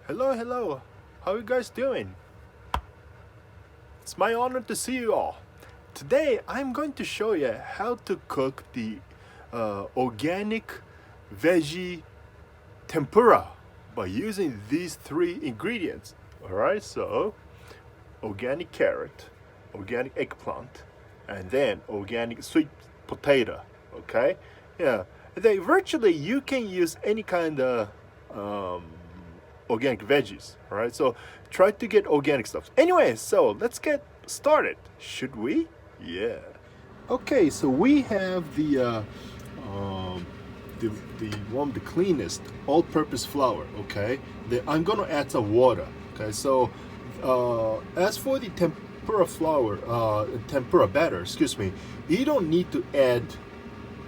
Hello. How you guys doing? It's my honor to see you all. Today, I'm going to show you how to cook the organic veggie tempura by using these three ingredients. Alright, so organic carrot, organic eggplant, and then organic sweet potato. Okay? Yeah. They virtually you can use any kind of organic veggies. Alright, so try to get organic stuff. Anyway, so let's get started. Should we? Yeah. Okay, so we have the one of the cleanest all-purpose flour. Okay, I'm gonna add some water. Okay, so as for the tempura flour, tempura batter, excuse me, you don't need to add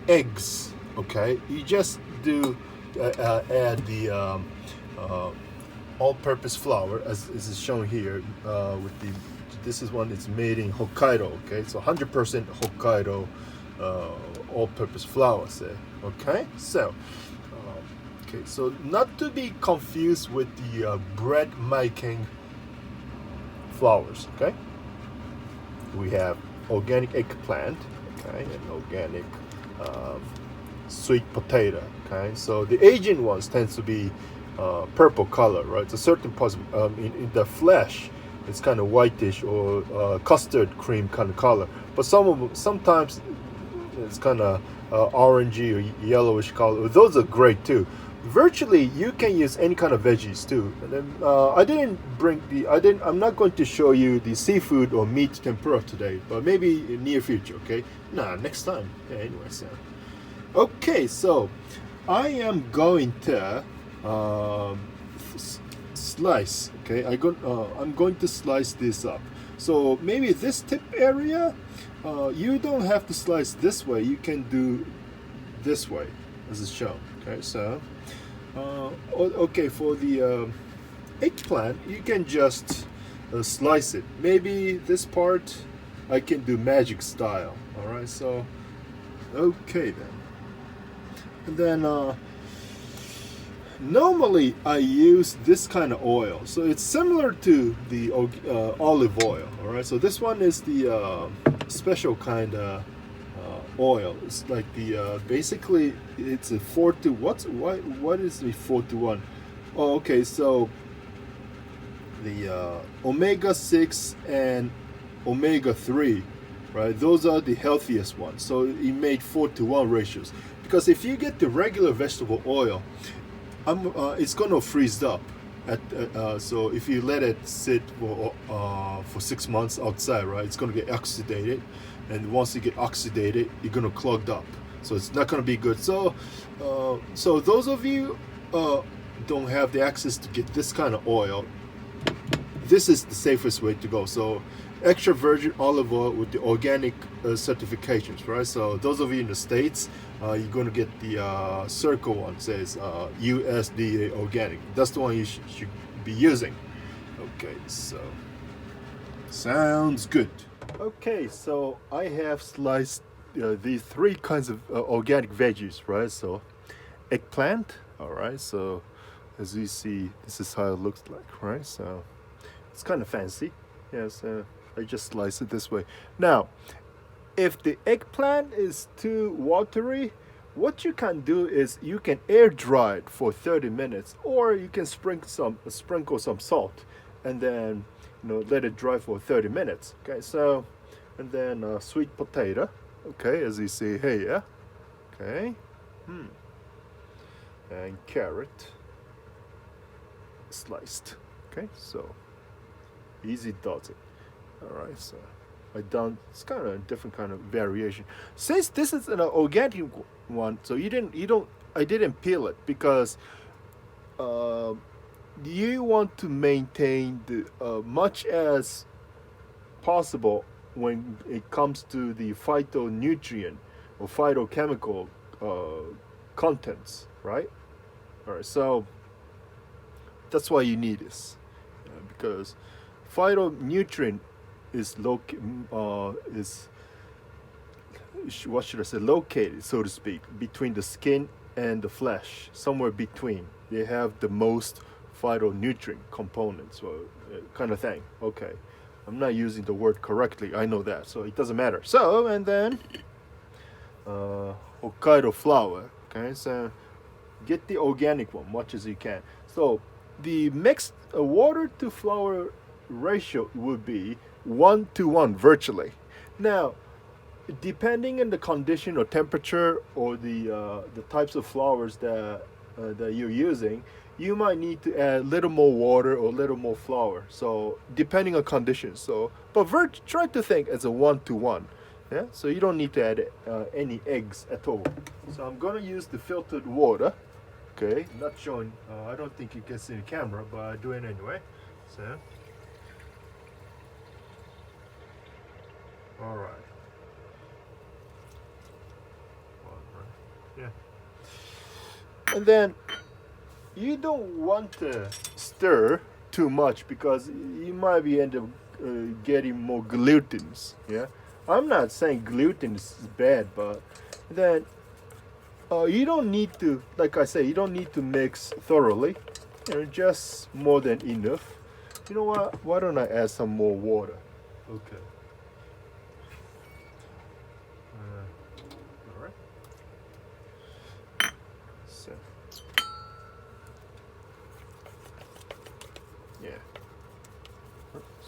eggs. Okay, you just do add the all-purpose flour as is shown here with the. This is one that's made in Hokkaido. Okay, it's 100% Hokkaido all-purpose flour. Say, okay, so so not to be confused with the bread making flours. Okay, we have organic eggplant. Okay, and organic sweet potato. Okay, so the Asian ones tends to be purple color, right? It's a certain possible in the flesh. It's kind of whitish or custard cream kind of color, but sometimes it's kind of orangey or yellowish color. Those are great too. Virtually, you can use any kind of veggies too. And then I'm not going to show you the seafood or meat tempura today, but maybe in near future. Okay, next time. Yeah, anyway, so okay, so I am going to slice. Okay, I'm going to slice this up. So maybe this tip area, you don't have to slice this way. You can do this way, as is shown. Okay, so okay, for the eggplant, you can just slice it. Maybe this part I can do magic style. All right, so okay then, and then. Normally, I use this kind of oil, so it's similar to the olive oil. All right, so this one is the special kind of oil. It's like the basically it's a 4 to what is the 4 to 1? Oh, okay, so the omega-6 and omega-3, right? Those are the healthiest ones. So it made 4 to 1 ratios, because if you get the regular vegetable oil, it's gonna freeze up. So if you let it sit for 6 months outside, right, it's gonna get oxidated, and once you get oxidated, you're gonna clogged up. So it's not gonna be good. So those of you don't have the access to get this kind of oil, this is the safest way to go. So extra virgin olive oil with the organic certifications, right? So those of you in the States, you're going to get the circle one, says USDA organic. That's the one you should be using. Okay, so sounds good. Okay, so I have sliced these three kinds of organic veggies, right? So eggplant, all right, so as you see, this is how it looks like, right? So it's kind of fancy. Yes, I just slice it this way. Now, if the eggplant is too watery, what you can do is you can air dry it for 30 minutes, or you can sprinkle some salt, and then let it dry for 30 minutes. Okay, so and then sweet potato. Okay, as you see here, yeah. Okay, and carrot sliced. Okay, so easy does it. All right, so it's kind of a different kind of variation. Since this is an organic one, so I didn't peel it, because you want to maintain the much as possible when it comes to the phytonutrient or phytochemical contents, right? All right, so that's why you need this, because phytonutrient is what should I say, located, so to speak, between the skin and the flesh, somewhere between. They have the most phytonutrient components or kind of thing. Okay, I'm not using the word correctly, I know that, so it doesn't matter. So, and then Hokkaido flour. Okay, so get the organic one much as you can. So the mixed water to flour ratio would be 1-to-1 virtually. Now, depending on the condition or temperature or the types of flours that you're using, you might need to add a little more water or a little more flour. So depending on conditions. So, but try to think as a 1-to-1. Yeah. So you don't need to add any eggs at all. So I'm gonna use the filtered water. Okay. Not showing. I don't think you can see the camera, but I do it anyway. So. All right. Yeah. And then you don't want to stir too much because you might be end up getting more glutens. Yeah. I'm not saying gluten is bad, but then you don't need to, like I say, you don't need to mix thoroughly. You know, just more than enough. You know what? Why don't I add some more water? Okay. All right. So. Yeah.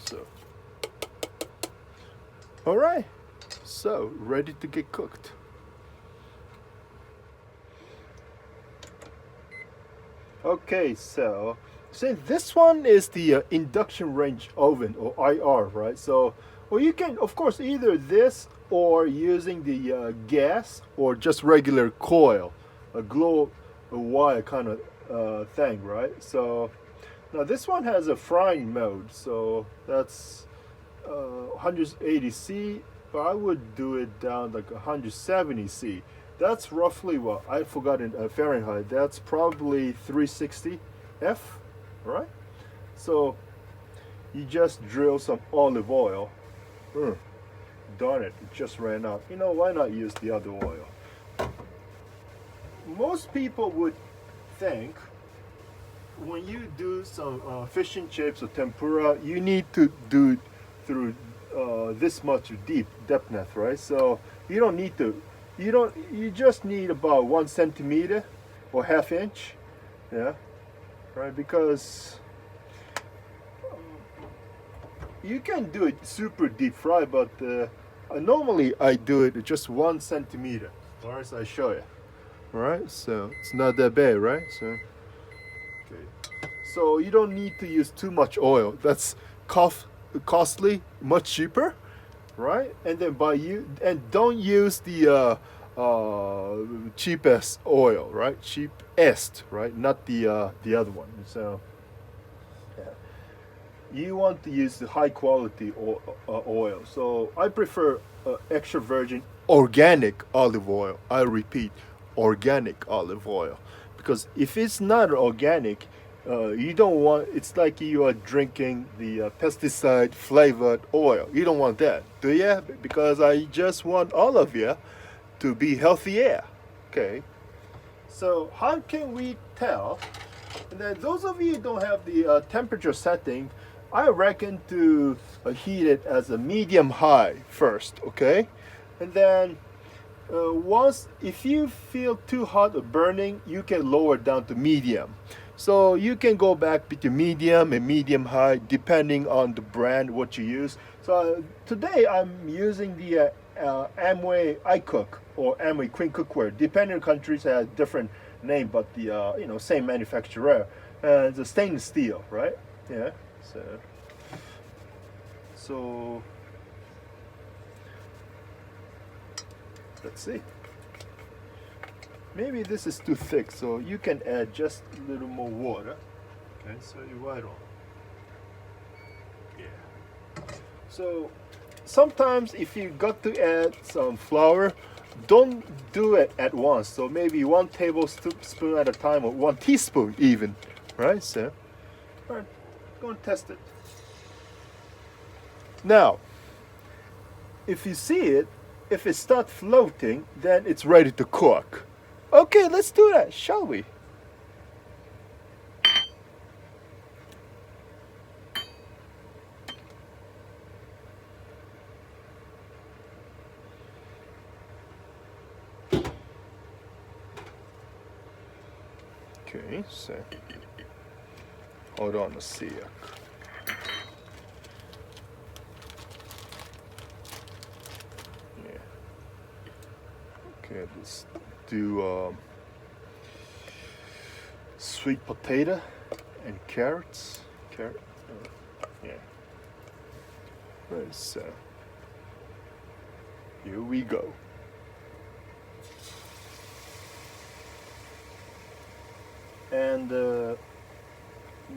So. All right. So, ready to get cooked. Okay, so since this one is the induction range oven or IR, right? So, well, you can, of course, either this or using the gas or just regular coil, a glow wire kind of thing, right? So, now this one has a frying mode, so that's 180C, but I would do it down like 170C. That's roughly what I forgot in Fahrenheit. That's probably 360 F, right? So you just drill some olive oil. Darn it, it just ran out. You know, why not use the other oil? Most people would think when you do some fish and chips or tempura, you need to do it through this much depth, right? So you don't need to. You just need about 1 centimeter or ½ inch, yeah, right? Because you can do it super deep fry, but normally I do it just 1 centimeter. All right, so I show you. All right, so it's not that bad, right? So, okay, so you don't need to use too much oil. That's costly, much cheaper. Right, and then don't use the cheapest oil, right? Cheapest, right? Not the other one. So yeah, you want to use the high quality oil. So I prefer extra virgin organic olive oil. I repeat, organic olive oil, because if it's not organic, you don't want, it's like you are drinking the pesticide flavored oil. You don't want that, do you? Because I just want all of you to be healthier. Okay, so how can we tell? And then those of you who don't have the temperature setting, I reckon to heat it as a medium high first, okay? And then once, if you feel too hot or burning, you can lower it down to medium. So you can go back between medium and medium high depending on the brand, what you use. So today I'm using the amwaycook or amwayqueen cookware. Depending on countries has different name, but the same manufacturer. It's a stainless steel, right? Yeah. So let's see. Maybe this is too thick, so you can add just a little more water. Okay, so you right on. Yeah. So sometimes if you got to add some flour, don't do it at once. So maybe 1 tablespoon at a time, or 1 teaspoon even, right? So, all right, go and test it. Now, if you see it, if it starts floating, then it's ready to cook. Okay, let's do that, shall we? Okay, so hold on a sec. Yeah. Okay, let's do sweet potato and carrots. Carrot. Yeah. Right, so here we go. And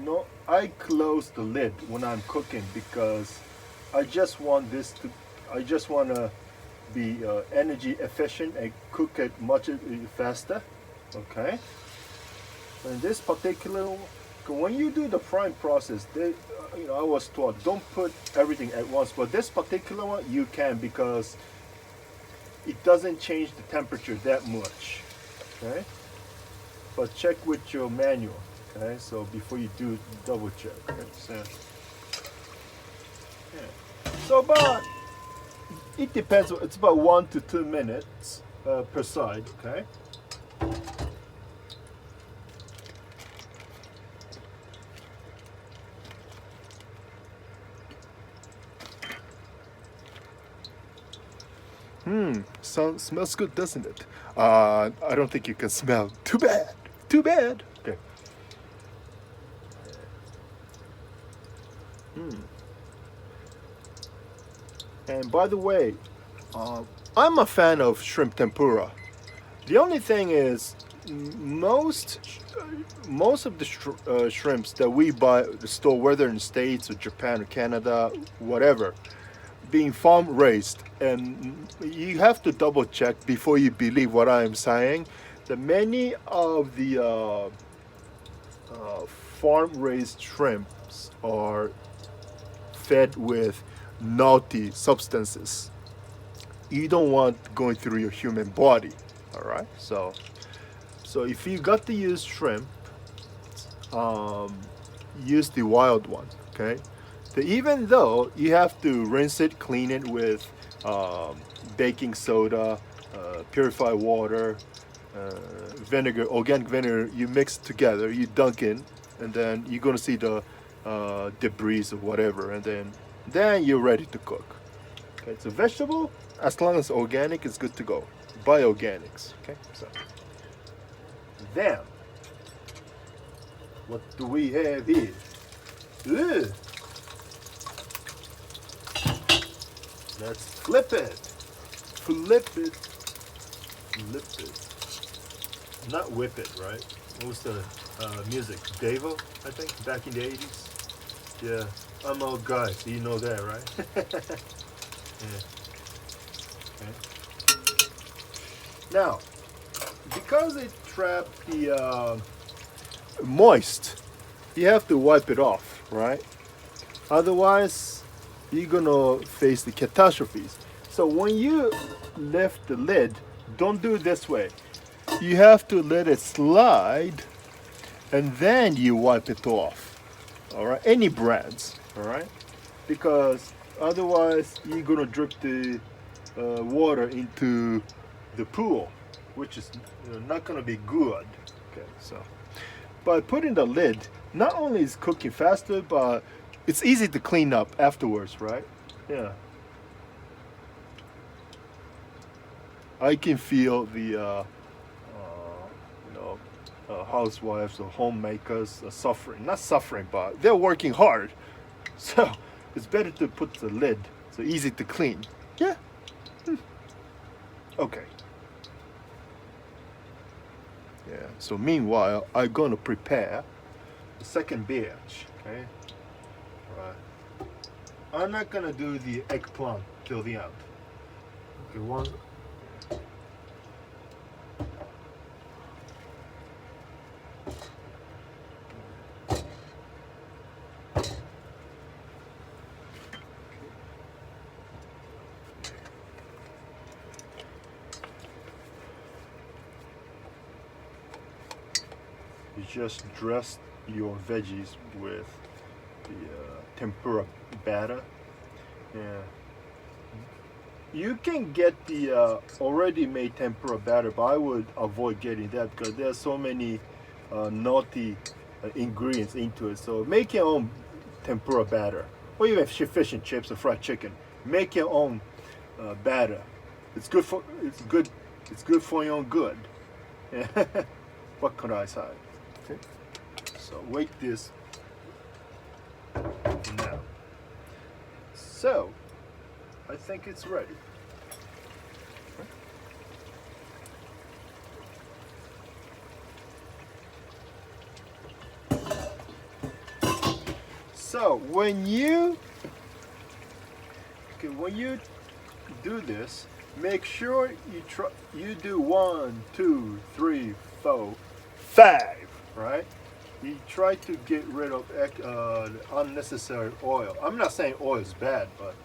no, I close the lid when I'm cooking because I just want to be energy efficient and cook it much faster. Okay. And this particular, when you do the frying process, I was taught don't put everything at once. But this particular one you can because it doesn't change the temperature that much. Okay. But check with your manual, okay? So before you do, double check, right? So, yeah. So about, it depends, it's about 1 to 2 minutes per side, okay? Smells good, doesn't it? I don't think you can smell. Too bad. Too bad. Okay. And by the way, I'm a fan of shrimp tempura. The only thing is, most of the shrimps that we buy at the store, whether in the States or Japan or Canada, whatever, being farm raised, and you have to double check before you believe what I am saying. That many of the farm raised shrimps are fed with naughty substances. You don't want going through your human body. All right. So if you got to use shrimp, use the wild one. Okay. Even though you have to rinse it, clean it with baking soda, purified water, vinegar, organic vinegar, you mix together, you dunk in, and then you're gonna see the debris or whatever, and then you're ready to cook. Okay, so vegetable, as long as organic, is good to go. Buy organics. Okay, so then what do we have here? Ugh. Let's flip it. Flip it. Flip it. Not whip it, right? What was the music? Devo, I think, back in the 80s. Yeah, I'm old guy, so you know that, right? Yeah. Okay. Now, because it trapped the moist, you have to wipe it off, right? Otherwise, you're gonna face the catastrophes. So when you lift the lid, don't do it this way. You have to let it slide and then you wipe it off. All right, any brands, all right? Because otherwise you're gonna drip the water into the pool, which is not gonna be good. Okay, so by putting the lid, not only is cooking faster, but it's easy to clean up afterwards, right? Yeah. I can feel the housewives or homemakers are suffering. Not suffering, but they're working hard. So it's better to put the lid so easy to clean. Yeah. Okay. Yeah. So meanwhile, I'm gonna prepare the second batch. Okay. Right. I'm not gonna do the eggplant till the end. Okay. One. You just dress your veggies with the tempura batter. Yeah. You can get the already made tempura batter, but I would avoid getting that because there are so many naughty ingredients into it. So make your own tempura batter, or even fish and chips or fried chicken. Make your own batter. It's good for your own good. What could I say? Okay. So wait this now. So I think it's ready. So when you do this, make sure you do 1, 2, 3, 4, 5, right? You try to get rid of unnecessary oil. I'm not saying oil is bad, but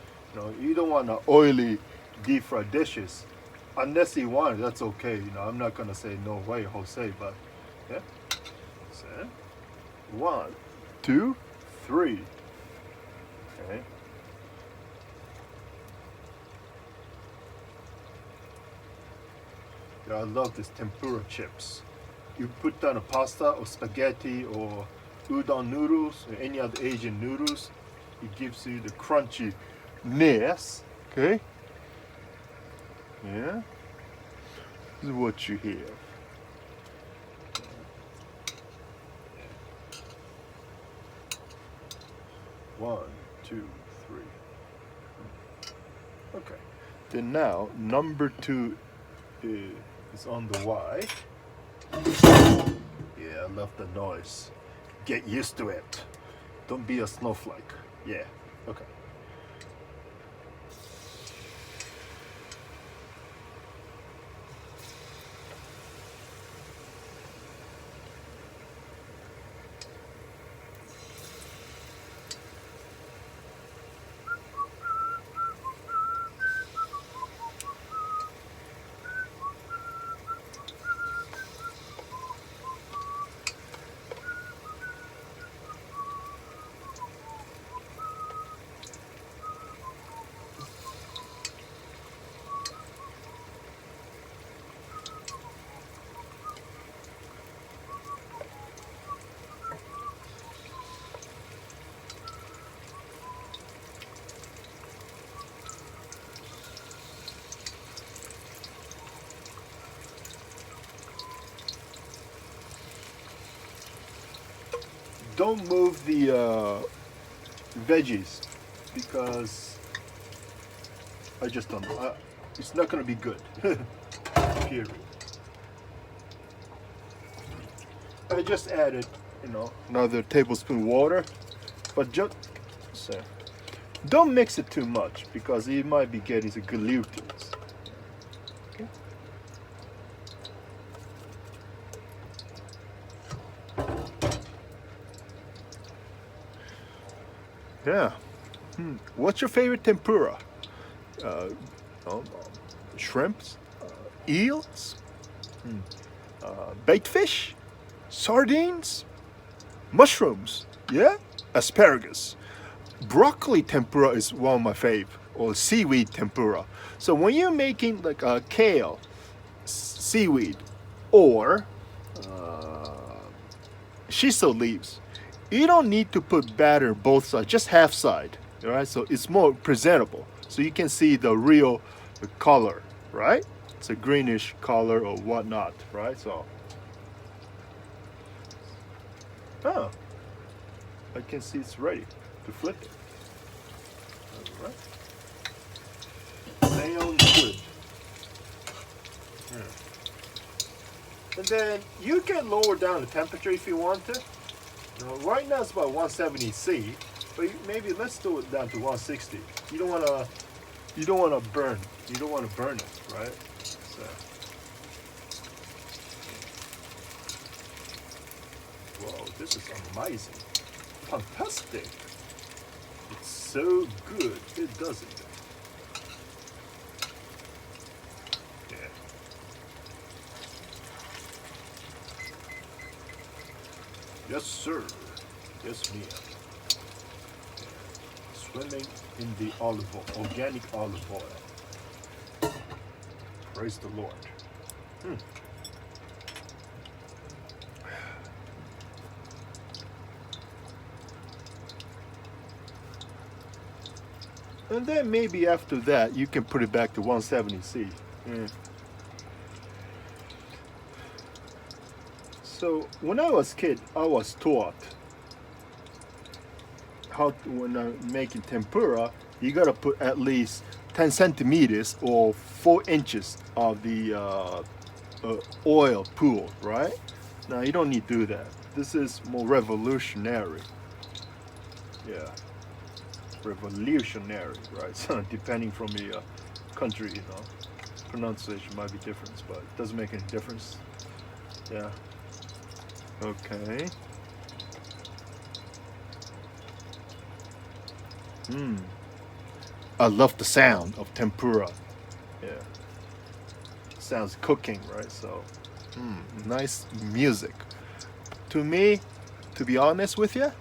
you don't want oily deep fried dishes. Unless you want it, that's okay. I'm not gonna say no way, Jose, but yeah. So 1, 2, 3. Okay. Yeah, I love this tempura chips. You put down a pasta or spaghetti or udon noodles or any other Asian noodles. It gives you the crunchiness. Okay. Yeah. This is what you have. 1, 2, 3. Okay. Then now number 2 is on the way. Yeah, I love the noise. Get used to it. Don't be a snowflake. Yeah. Okay. Don't move the veggies because I just don't know. It's not going to be good. Period. I just added, another tablespoon water, but just so don't mix it too much because you might be getting some glutens. Okay. Yeah. What's your favorite tempura? Shrimps, eels, baked fish, sardines, mushrooms, yeah, asparagus. Broccoli tempura is one of my fave, or seaweed tempura. So when you're making like a kale, seaweed, or shiso leaves, you don't need to put batter both sides, just half side, all right? So it's more presentable. So you can see the real color, right? It's a greenish color or whatnot, right? So, I can see it's ready to flip it. All right. Lay on wood. And then you can lower down the temperature if you want to. Right now it's about 170 C, but maybe let's do it down to 160. You don't want to burn. You don't want to burn it, right? So, whoa, this is amazing, fantastic. It's so good. It does it. Yeah. Yes, sir. Yes, ma'am. Swimming in the olive oil, organic olive oil. Praise the Lord. And then maybe after that you can put it back to 170C. Yeah. So when I was a kid, I was taught when I'm making tempura, you gotta put at least 10 centimeters or 4 inches of the oil pool, right? Now you don't need to do that. This is more revolutionary. Yeah, revolutionary, right? So depending from the country, you know, pronunciation might be different, but it doesn't make any difference. Yeah. Okay. I love the sound of tempura. Yeah. Sounds cooking, right? So, nice music. To me, to be honest with you,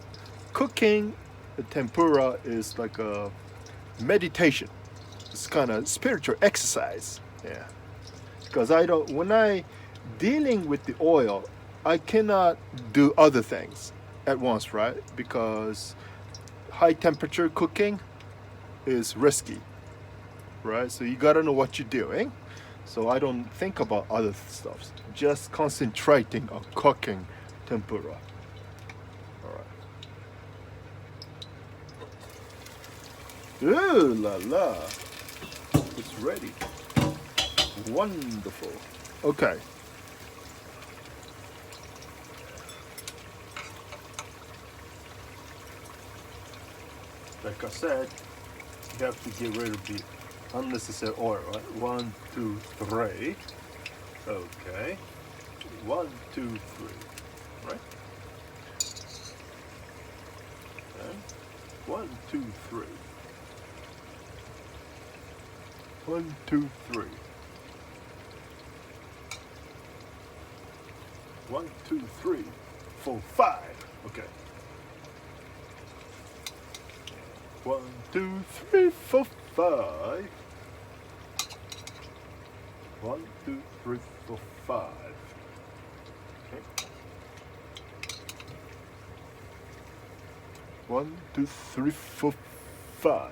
cooking the tempura is like a meditation. It's kind of spiritual exercise. Yeah. Because when I dealing with the oil, I cannot do other things at once, right? Because high temperature cooking is risky, right? So you gotta know what you're doing. So I don't think about other stuff. Just concentrating on cooking tempura. All right. Ooh la la! It's ready. Wonderful. Okay. Like I said, you have to get rid of the unnecessary oil, right? 1, 2, 3. Okay. 1, 2, 3. Right? Okay. 1, 2, 3. 1, 2, 3. 1, 2, 3, 4, 5. Okay. 1, 2, 3, 4, 5. 1, 2, 3, 4, 5. Okay. 1, 2, 3, 4, 5.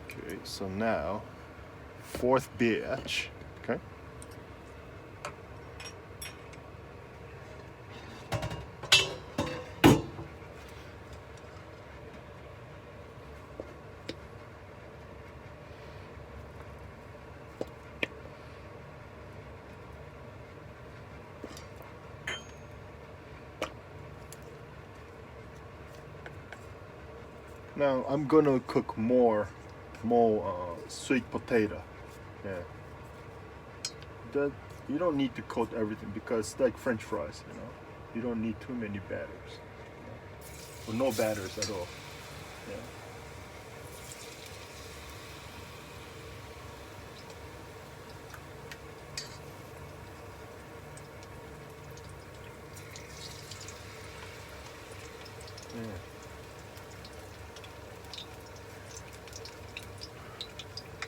Okay, so now, fourth batch. Okay. Now I'm gonna cook more sweet potato. Yeah. That you don't need to coat everything because it's like French fries, you know. You don't need too many batters. Or no batters at all. Yeah. Yeah.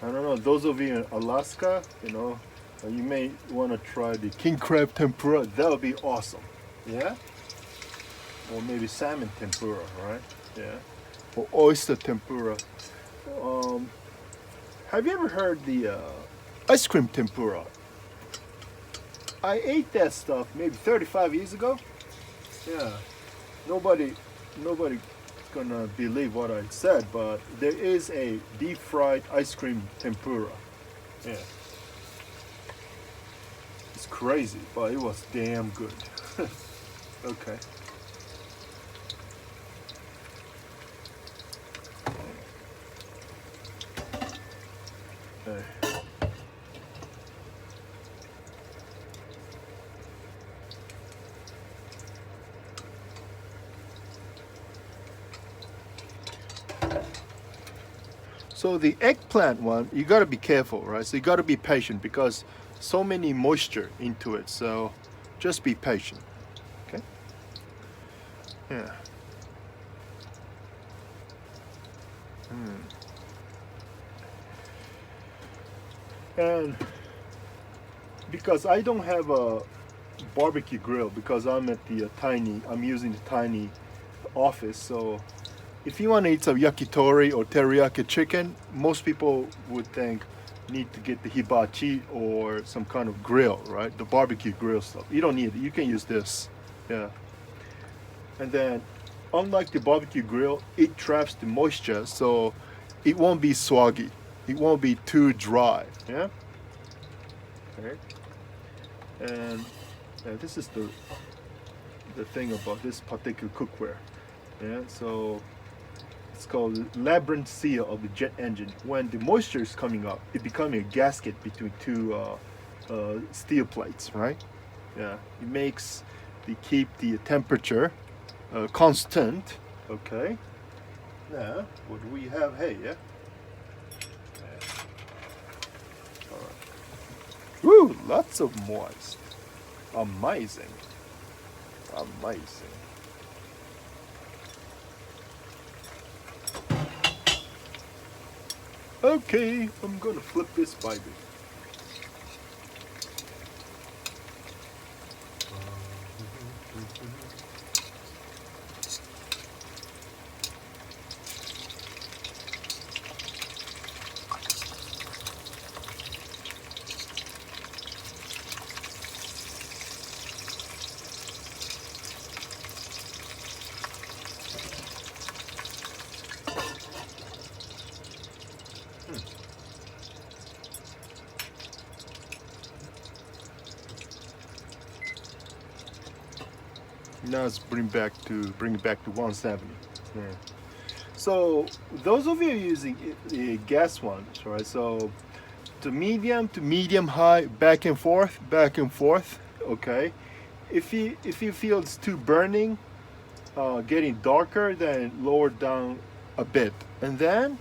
I don't know, those of you in Alaska, you know, you may want to try the king crab tempura. That would be awesome. Yeah? Or maybe salmon tempura, right? Yeah. Or oyster tempura. Have you ever heard the ice cream tempura? I ate that stuff maybe 35 years ago. Yeah. Nobody gonna believe what I said, but there is a deep fried ice cream tempura. Yeah. It's crazy, but it was damn good. Okay. Okay. So the eggplant one, you gotta be careful, right? So you gotta be patient because so many moisture into it. So just be patient, okay? Yeah. And because I don't have a barbecue grill because I'm at the I'm using the tiny office. So if you want to eat some yakitori or teriyaki chicken, most people would think need to get the hibachi or some kind of grill, right? The barbecue grill stuff. You don't need it. You can use this. Yeah. And then, unlike the barbecue grill, it traps the moisture, so it won't be soggy. It won't be too dry. Yeah. Okay. And this is the thing about this particular cookware. Yeah. So it's called labyrinth seal of the jet engine. When the moisture is coming up, it becomes a gasket between two steel plates, right? Yeah, it makes keep the temperature constant. Okay. Now, what do we have here? Yeah. All right. Woo! Lots of moist. Amazing. Amazing. Okay, I'm gonna flip this baby. Now it's bring it back to 170. Yeah. So those of you using gas ones, right? So to medium high, back and forth. Okay. If you feel it's too burning, getting darker, then lower down a bit, and then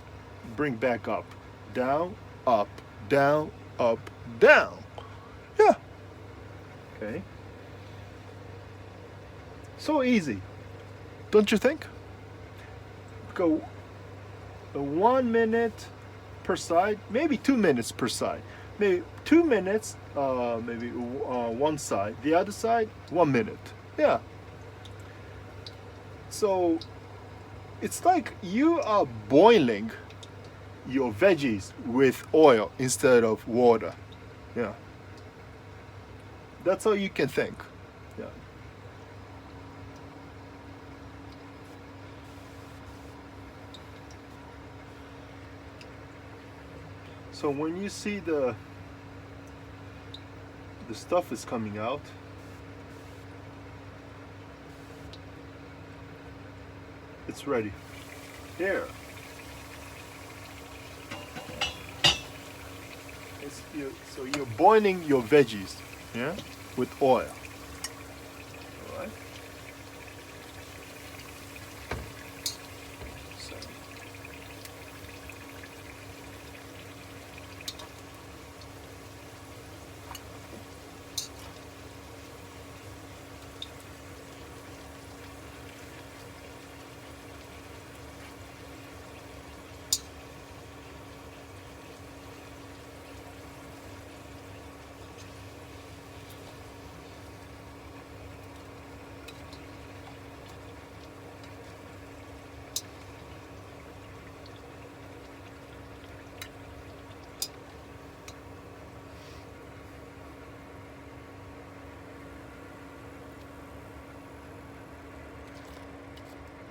bring back up, down, up, down, up, down. Yeah. Okay. So easy, don't you think? Go 1 minute per side, maybe 2 minutes per side. Maybe 2 minutes, maybe one side. The other side, 1 minute. Yeah. So it's like you are boiling your veggies with oil instead of water. Yeah. That's how you can think. Yeah. So when you see the stuff is coming out, it's ready. Here. So you're boiling your veggies, yeah, with oil. All right. So.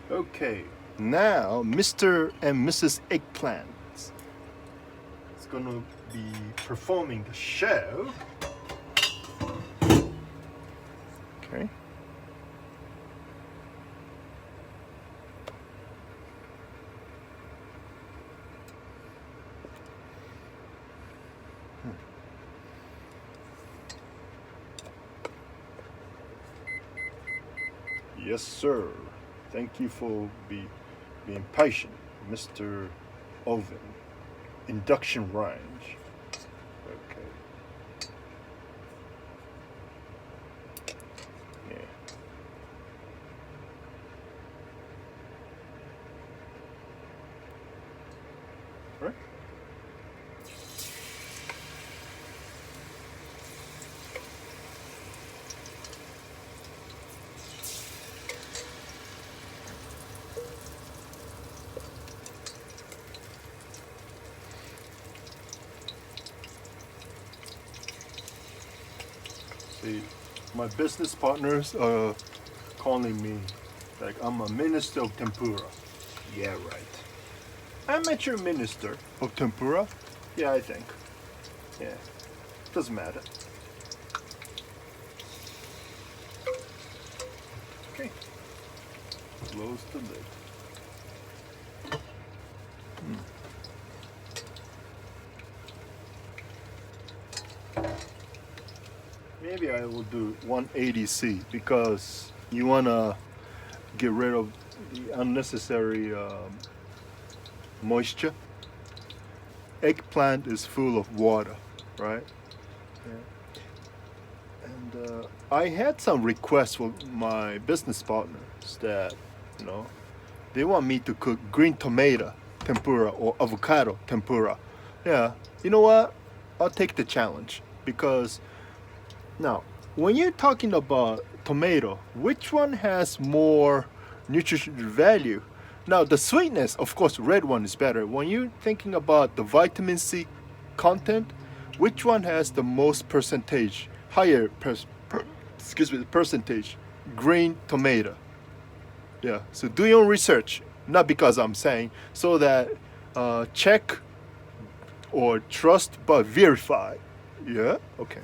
Okay, now Mr. and Mrs. Eggplant is gonna be performing the show. Okay. Yes, sir. Thank you for being patient, Mr. Oven. Induction range. Okay. Yeah. Right. My business partners are calling me like I'm a minister of tempura. Yeah, right. Amateur minister of tempura? Yeah, I think. Yeah, doesn't matter. Okay, close the lid. Maybe I will do 180C because you want to get rid of the unnecessary moisture. Eggplant is full of water, right? Yeah. And I had some requests from my business partners that, they want me to cook green tomato tempura or avocado tempura. Yeah, you know what? I'll take the challenge because now, when you're talking about tomato, which one has more nutritional value? Now, the sweetness, of course, red one is better. When you're thinking about the vitamin C content, which one has the most percentage, percentage? Green tomato. Yeah, so do your own research, not because I'm saying, so that check or trust but verify. Yeah, okay.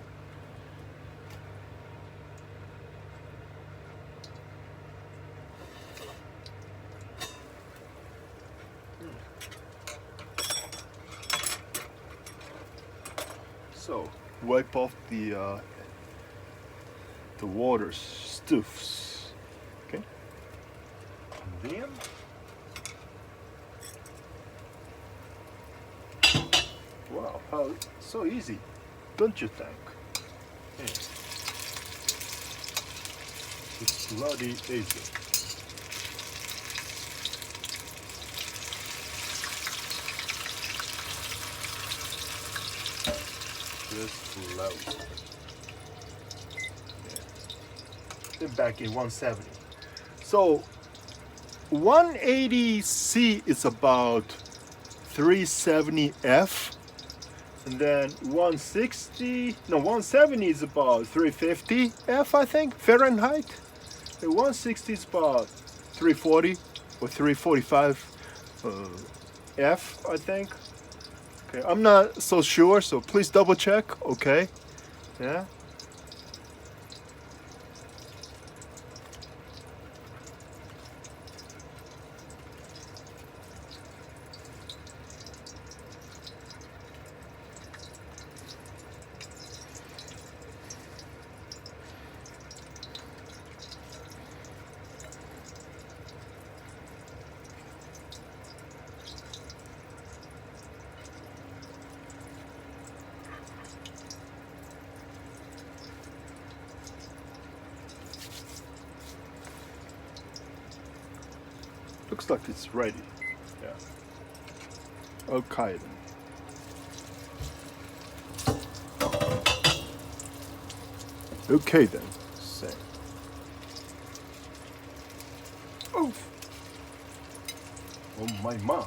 So wipe off the water stuffs. Okay. And then wow, how so easy, don't you think? Yeah. It's bloody easy. Just low. Yeah. Then back in 170. So 180C is about 370F, and then 170 is about 350F, I think, Fahrenheit. And 160 is about 340 or 345 F, I think. Okay, I'm not so sure, so please double check, okay? Yeah. Looks like it's ready. Yeah. Okay then. Okay then. Say. Oh. Oh my mind.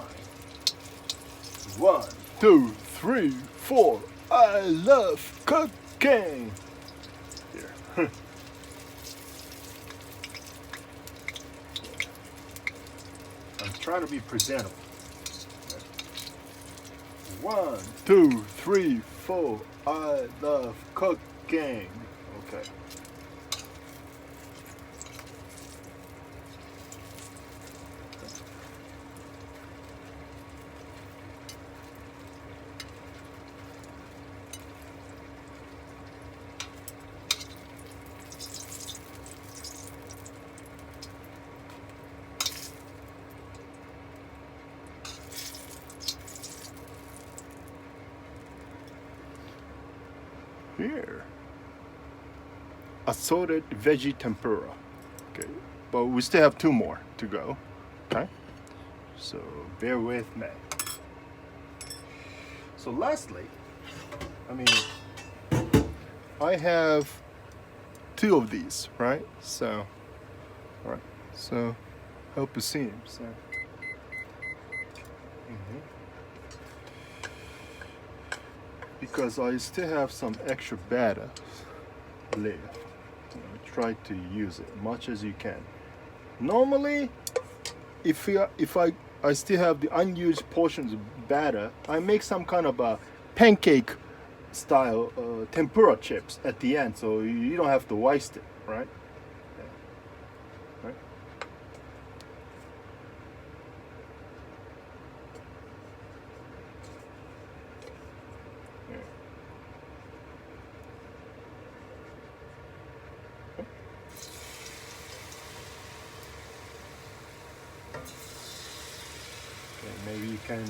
1, 2, 3, 4. I love cooking. Here. Try to be presentable. 1, 2, 3, 4. I love cooking. Okay. Here, assorted veggie tempura. Okay, but we still have 2 more to go. Okay, so bear with me. So lastly, I have 2 of these, right? So, all right. So, hope you see them. So. Because I still have some extra batter. left. Try to use it much as you can. Normally, if I still have the unused portions of batter, I make some kind of a pancake style tempura chips at the end, so you don't have to waste it, right? Yeah. Right? Yeah. Okay, maybe you can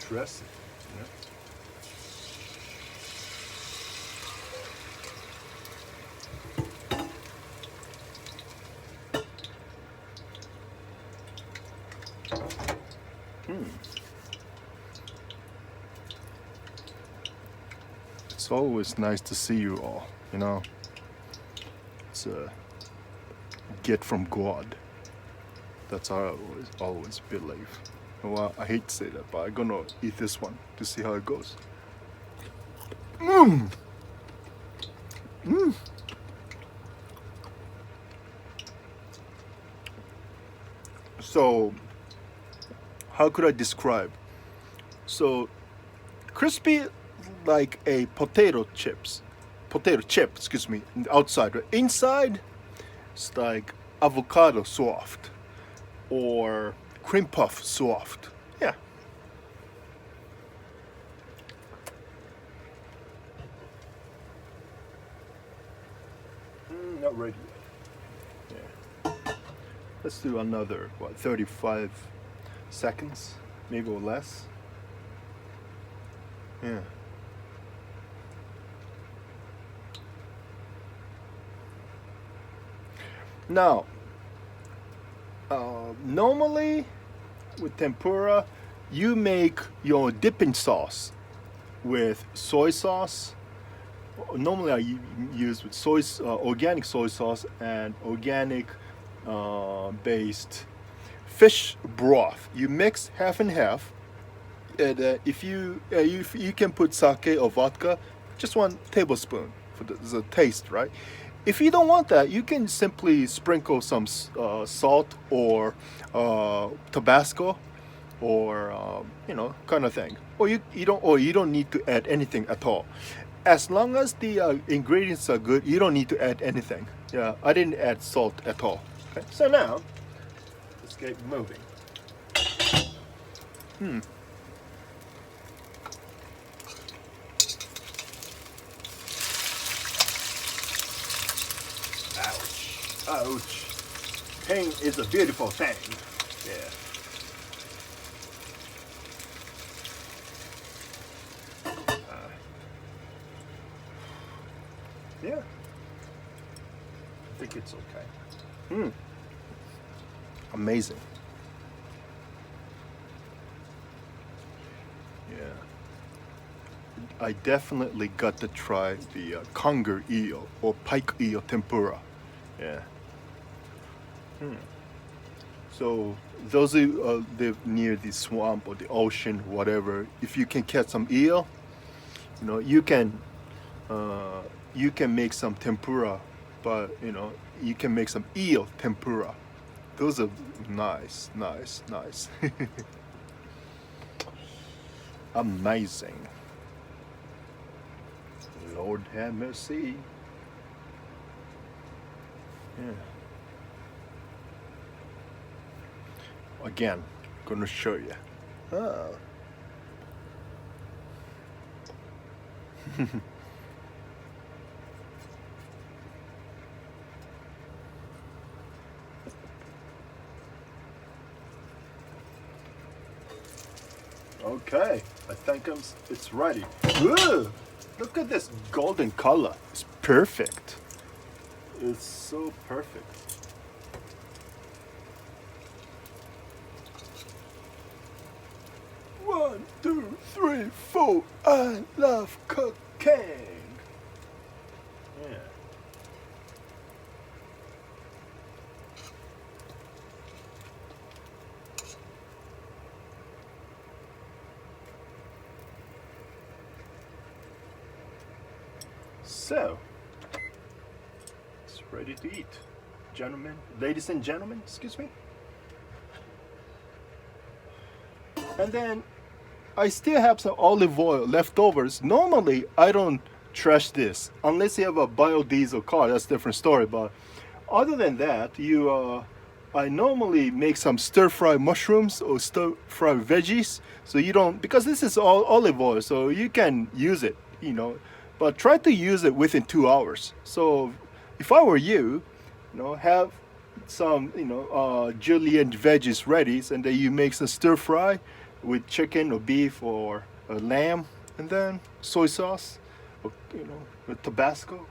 dress it. You know? It's always nice to see you all, you know. It's a gift from God. That's how I always believe. Well, I hate to say that, but I'm gonna eat this one to see how it goes. So, how could I describe? So, crispy like a potato chip, excuse me, outside. Right? Inside, it's like avocado soft or cream puff soft. Yeah. Not ready yet. Yeah. Let's do another, 35 seconds, maybe or less. Yeah. Now, normally with tempura, you make your dipping sauce with soy sauce. Normally, I use with organic soy sauce and organic based fish broth. You mix half and half. And if you can put sake or vodka, just 1 tablespoon for the taste, right? If you don't want that, you can simply sprinkle some salt or Tabasco, or kind of thing. Or you don't need to add anything at all. As long as the ingredients are good, you don't need to add anything. Yeah, I didn't add salt at all. Okay, so now let's get moving. Ouch. Pain is a beautiful thing. Yeah. Yeah. I think it's okay. Amazing. Yeah. I definitely got to try the conger eel or pike eel tempura. Yeah. So those who live near the swamp or the ocean, whatever, if you can catch some eel, you can make some tempura, but you can make some eel tempura. Those are nice. Amazing. Lord have mercy. Yeah. Again, gonna show you. Oh. Okay, I think it's ready. Ooh, look at this golden color. It's perfect. It's so perfect. One, two, three, four. I love cooking. Yeah. So, ready to eat. Gentlemen, ladies and gentlemen, excuse me. And then I still have some olive oil leftovers. Normally, I don't trash this unless you have a biodiesel car. That's a different story. But other than that, I normally make some stir-fry mushrooms or stir-fry veggies. So you don't, because this is all olive oil, so you can use it, you know. But try to use it within 2 hours. So if I were you, have some, julienne veggies ready, and then you make some stir-fry with chicken or beef or lamb, and then soy sauce, or, with Tabasco.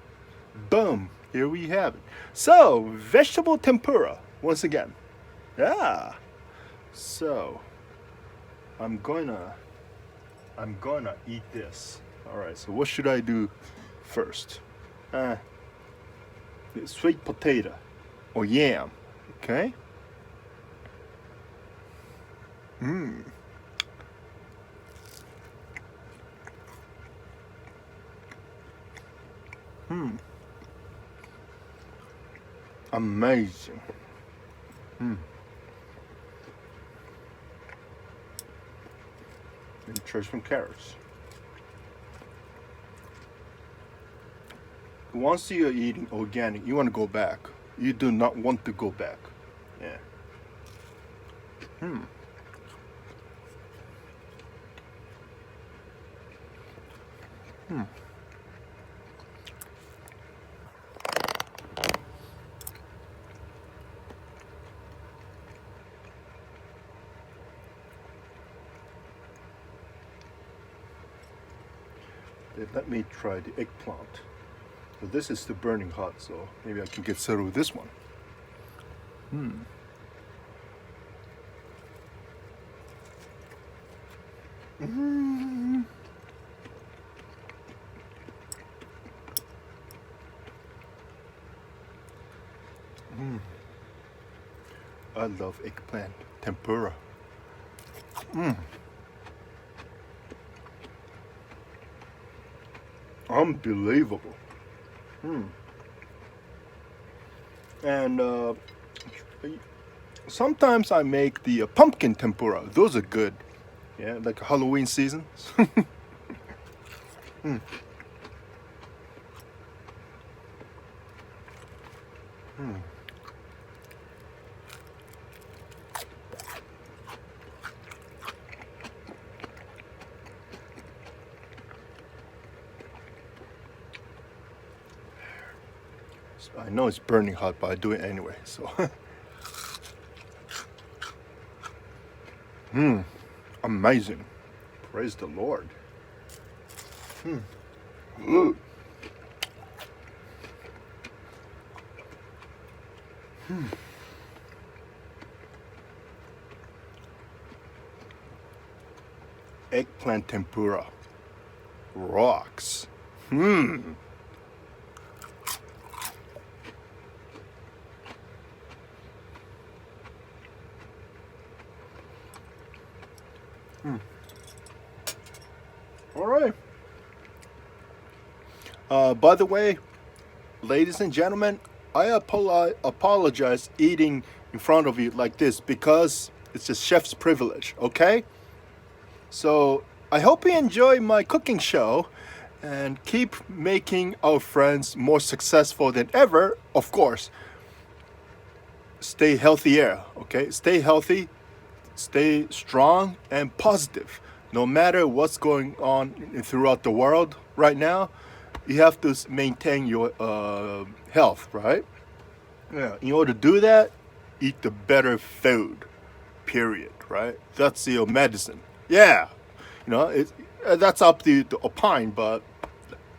Boom, here we have it. So vegetable tempura once again. Yeah. So I'm gonna eat this. All right. So what should I do first? Sweet potato or yam. Okay. Amazing. And try some carrots. Once you're eating organic, you want to go back. You do not want to go back. Yeah. Let me try the eggplant. So this is still burning hot, so maybe I can get settled with this one. I love eggplant tempura. Unbelievable. And sometimes I make the pumpkin tempura. Those are good. Yeah, like Halloween season. I know it's burning hot, but I do it anyway, so. Amazing. Praise the Lord. Eggplant tempura. Rocks. All right. By the way, ladies and gentlemen, I apologize eating in front of you like this because it's a chef's privilege, okay? So I hope you enjoy my cooking show and keep making our friends more successful than ever. Of course, stay healthier, okay? Stay healthy, stay strong and positive. No matter what's going on throughout the world right now, you have to maintain your health, right? Yeah. In order to do that, eat the better food, period, right? That's your medicine. Yeah, that's up to you to opine, but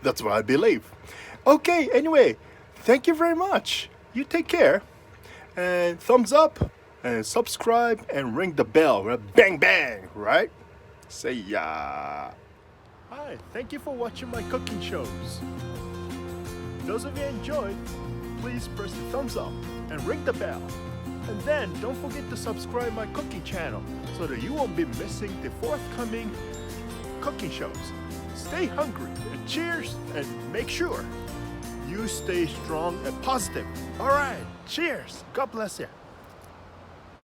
that's what I believe. Okay, anyway, thank you very much. You take care, and thumbs up, and subscribe, and ring the bell, right? Bang, bang, right? Say ya. Hi, thank you for watching my cooking shows. Those of you enjoyed, please press the thumbs up and ring the bell. And then don't forget to subscribe my cooking channel so that you won't be missing the forthcoming cooking shows. Stay hungry and cheers, and make sure you stay strong and positive. All right, cheers. God bless you.